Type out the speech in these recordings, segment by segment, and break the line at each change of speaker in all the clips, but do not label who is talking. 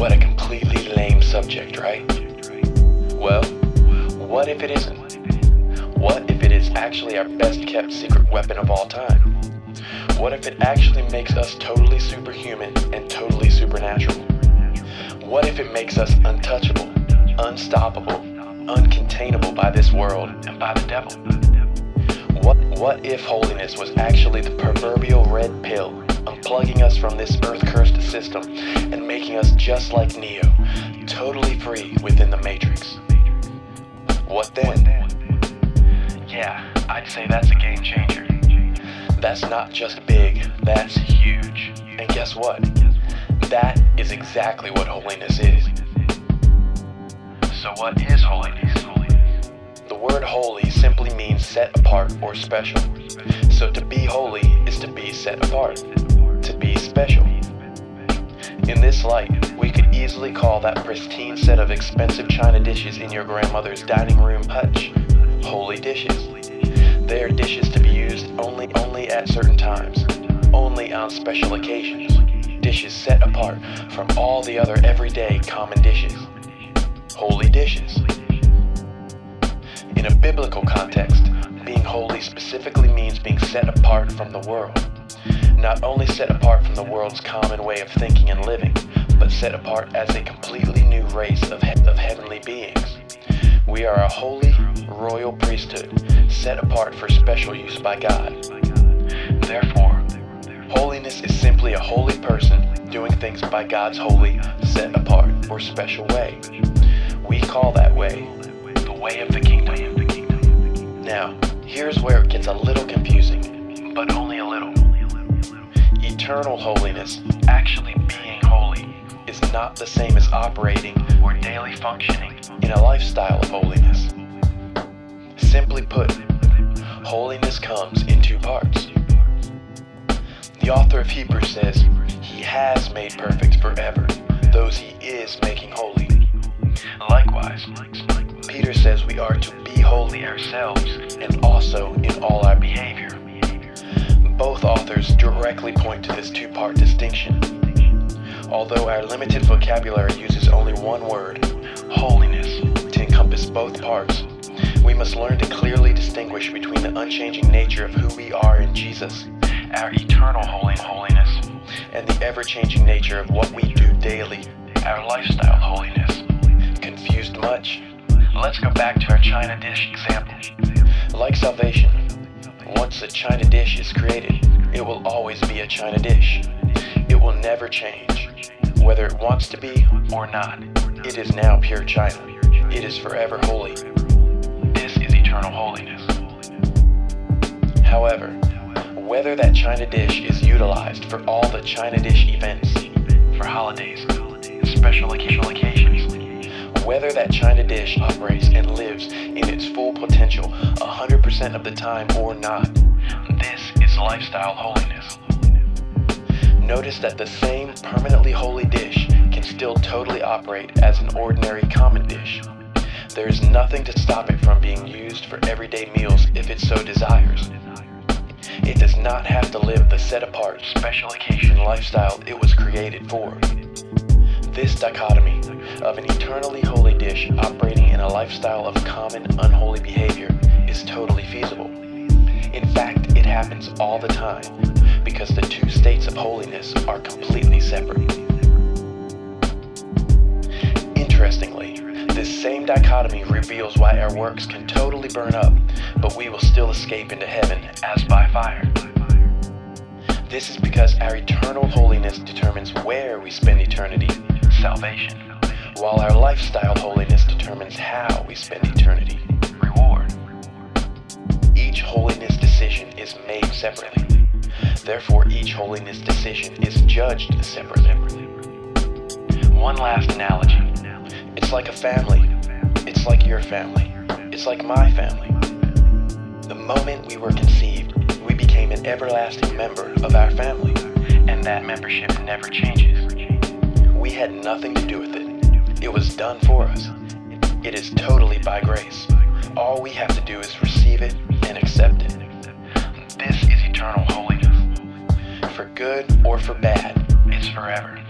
What a completely lame subject, right? Well, what if it isn't? What if it is actually our best kept secret weapon of all time? What if it actually makes us totally superhuman and totally supernatural? What if it makes us untouchable, unstoppable, uncontainable by this world and by the devil? What if holiness was actually the proverbial red pill, unplugging us from this earth-cursed system and making us just like Neo, totally free within the Matrix? What then? Yeah, I'd say that's a game changer. That's not just big, that's huge. And guess what? That is exactly what holiness is. So what is holiness? The word holy simply means set apart or special. So to be holy is to be set apart, to be special. In this light, we could easily call that pristine set of expensive china dishes in your grandmother's dining room hutch holy dishes. They are dishes to be used only at certain times, only on special occasions. Dishes set apart from all the other everyday common dishes. Holy dishes. In a biblical context, being holy specifically means being set apart from the world. Not only set apart from the world's common way of thinking and living, but set apart as a completely new race of heavenly beings. We are a holy, royal priesthood, set apart for special use by God. Therefore, holiness is simply a holy person doing things by God's holy, set apart, or special way. We call that way the way of the kingdom. Now, here's where it gets a little confusing, but only a little. Eternal holiness, actually being holy, is not the same as operating or daily functioning in a lifestyle of holiness. Simply put, holiness comes in two parts. The author of Hebrews says, He has made perfect forever those He is making holy. Likewise, Peter says we are to be holy ourselves and also in all our behavior. Both authors directly point to this two-part distinction. Although our limited vocabulary uses only one word, holiness, to encompass both parts, we must learn to clearly distinguish between the unchanging nature of who we are in Jesus, our eternal holiness, and the ever-changing nature of what we do daily, our lifestyle holiness. Confused much? Let's go back to our china dish example. Like salvation, once a china dish is created, it will always be a china dish. It will never change. Whether it wants to be or not, it is now pure china. It is forever holy. This is eternal holiness. However, whether that china dish is utilized for all the china dish events, for holidays, special occasions, whether that china dish operates and lives in its full potential 100% of the time or not, this is lifestyle holiness. Notice that the same permanently holy dish can still totally operate as an ordinary common dish. There is nothing to stop it from being used for everyday meals if it so desires. It does not have to live the set-apart, special occasion lifestyle it was created for. This dichotomy of an eternally holy dish operating in a lifestyle of common unholy behavior is totally feasible. In fact, it happens all the time because the two states of holiness are completely separate. Interestingly, this same dichotomy reveals why our works can totally burn up, but we will still escape into heaven as by fire. This is because our eternal holiness determines where we spend eternity, salvation, while our lifestyle holiness determines how we spend eternity, reward. Each holiness decision is made separately. Therefore, each holiness decision is judged separately. One last analogy. It's like a family. It's like your family. It's like my family. The moment we were conceived, we became an everlasting member of our family, and that membership never changes. We had nothing to do with it. It was done for us. It is totally by grace. All we have to do is receive it and accept it. This is eternal holiness. For good or for bad, it's forever.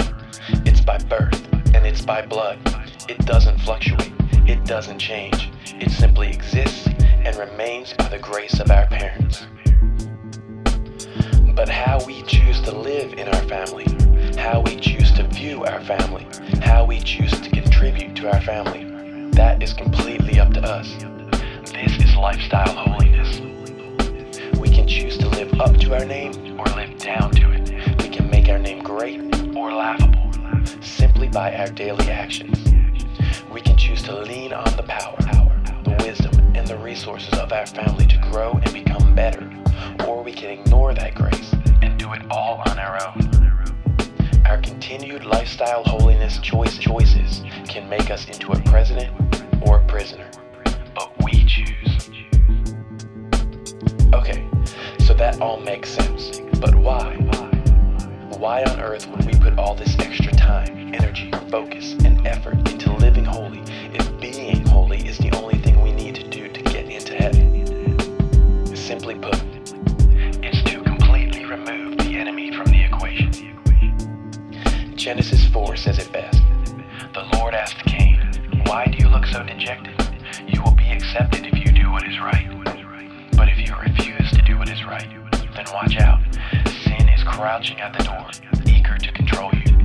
It's by birth. and it's by blood. It doesn't fluctuate. It doesn't change. It simply exists and remains by the grace of our parents. But how we choose to live in our family, how we choose to view our family, how we choose to contribute to our family, that is completely up to us. This is lifestyle holiness. We can choose to live up to our name or live down to it. We can make our name great or laughable, simply by our daily actions. We can choose to lean on the power, the wisdom, and the resources of our family to grow and become better, or we can ignore that grace and do it all on our own. Our continued lifestyle holiness choices can make us into a president or a prisoner, but we choose. Okay, so that all makes sense, but why? Why on earth would we put all this extra time, energy, focus, and effort into living holy if being holy is the only thing we need to do to get into heaven? Simply put, it's to completely remove the enemy from the equation. Genesis 4 says it best. The Lord asked Cain, "Why do you look so dejected? You will be accepted if you do what is right. But if you refuse to do what is right, then watch out. Sin is crouching at the door, eager to control you."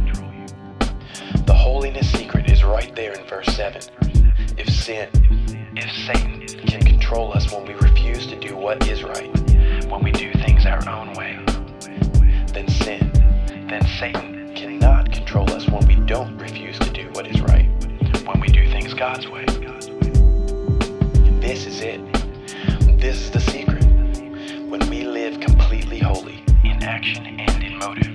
The holiness secret is right there in verse 7. If Satan can control us when we refuse to do what is right, when we do things our own way, then Satan cannot control us when we don't refuse to do what is right, when we do things God's way. This is it. This is the secret. When we live completely holy, in action and in motive,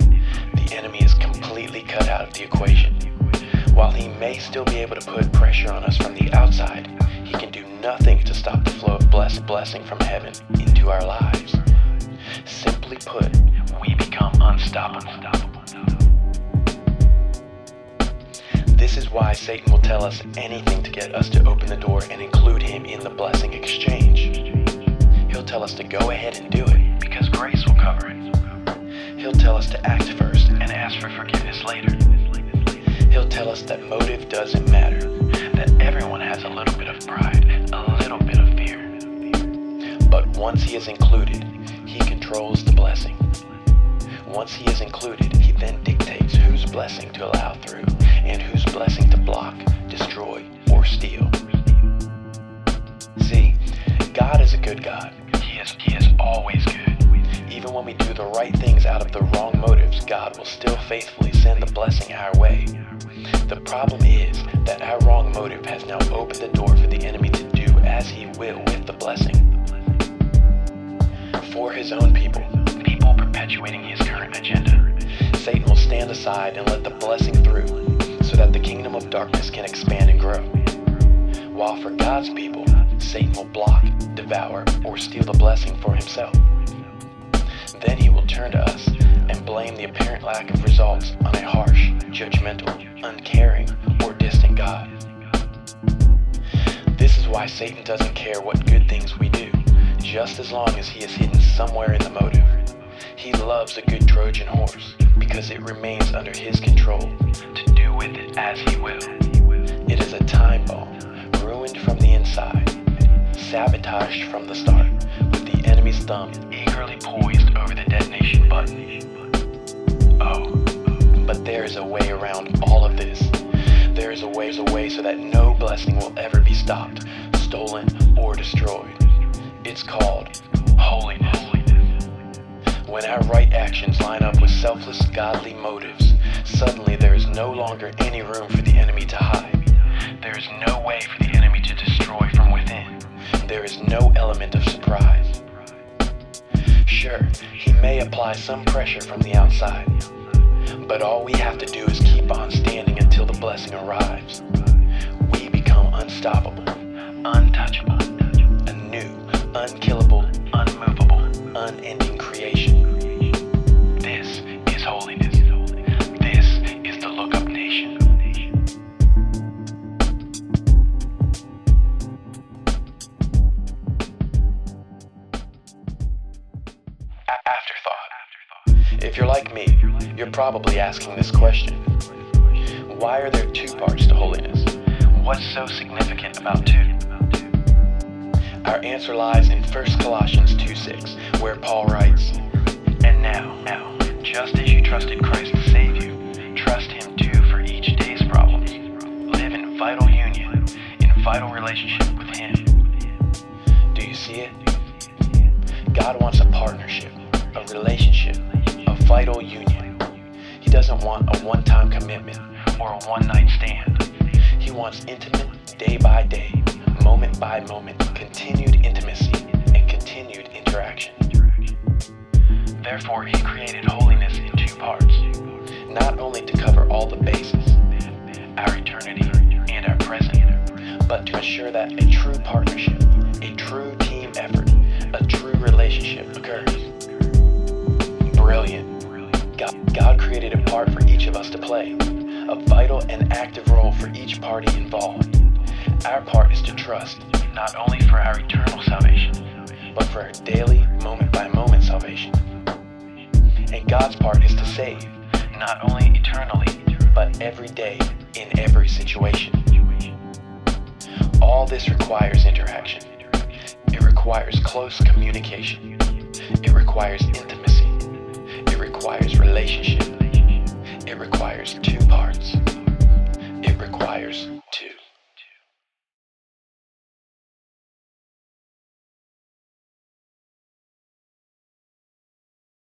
the enemy is completely cut out of the equation. While he may still be able to put pressure on us from the outside, he can do nothing to stop the flow of blessing from heaven into our lives. Simply put, we become unstoppable. This is why Satan will tell us anything to get us to open the door and include him in the blessing exchange. He'll tell us to go ahead and do it because grace will cover it. He'll tell us to act first and ask for forgiveness later. He'll tell us that motive doesn't matter, that everyone has a little bit of pride, a little bit of fear. But once he is included, he controls the blessing. Once he is included, he then dictates whose blessing to allow through and whose blessing to block, destroy, or steal. See, God is a good God. He is always good. Even when we do the right things out of the wrong motives, God will still faithfully send the blessing our way. The problem is that our wrong motive has now opened the door for the enemy to do as he will with the blessing. For his own people perpetuating his current agenda, Satan will stand aside and let the blessing through so that the kingdom of darkness can expand and grow. While for God's people, Satan will block, devour, or steal the blessing for himself. Then he will turn to us and blame the apparent lack of results on a harsh, judgmental, uncaring, or distant God. This is why Satan doesn't care what good things we do, just as long as he is hidden somewhere in the motive. He loves a good Trojan horse because it remains under his control to do with it as he will. It is a time bomb, ruined from the inside, sabotaged from the start, with the enemy's thumb eagerly poised over the detonation button. Oh, but there is a way around all of this. There is a way so that no blessing will ever be stopped, stolen, or destroyed. It's called holiness. When our right actions line up with selfless, godly motives, suddenly there is no longer any room for the enemy to hide. There is no way for the enemy to destroy from within. There is no element of surprise. Sure, he may apply some pressure from the outside, but all we have to do is keep on standing until the blessing arrives. We become unstoppable, untouchable, a new, unkillable, unmovable, unending creation. This is holiness. This is the LookUP Nation. Afterthought. If you're like me, you're probably asking this question. Why are there two parts to holiness? What's so significant about two? Our answer lies in 1 Colossians 2:6, where Paul writes, "And now, just as you trusted Christ to save you, trust Him too for each day's problems. Live in vital union, in vital relationship with Him." Do you see it? God wants a partnership, a relationship, a vital union. He doesn't want a one-time commitment or a one-night stand. He wants intimate, day by day, moment by moment, continued intimacy and continued interaction. Therefore, He created holiness in two parts, not only to cover all the bases, our eternity and our present, but to ensure that a true partnership, a true team effort, a true relationship occurs. Brilliant. God created a part for each of us to play, a vital and active role for each party involved. Our part is to trust, not only for our eternal salvation, but for our daily, moment-by-moment salvation. And God's part is to save, not only eternally, but every day, in every situation. All this requires interaction. It requires close communication. It requires intimacy. It requires relationship. It requires two parts. It requires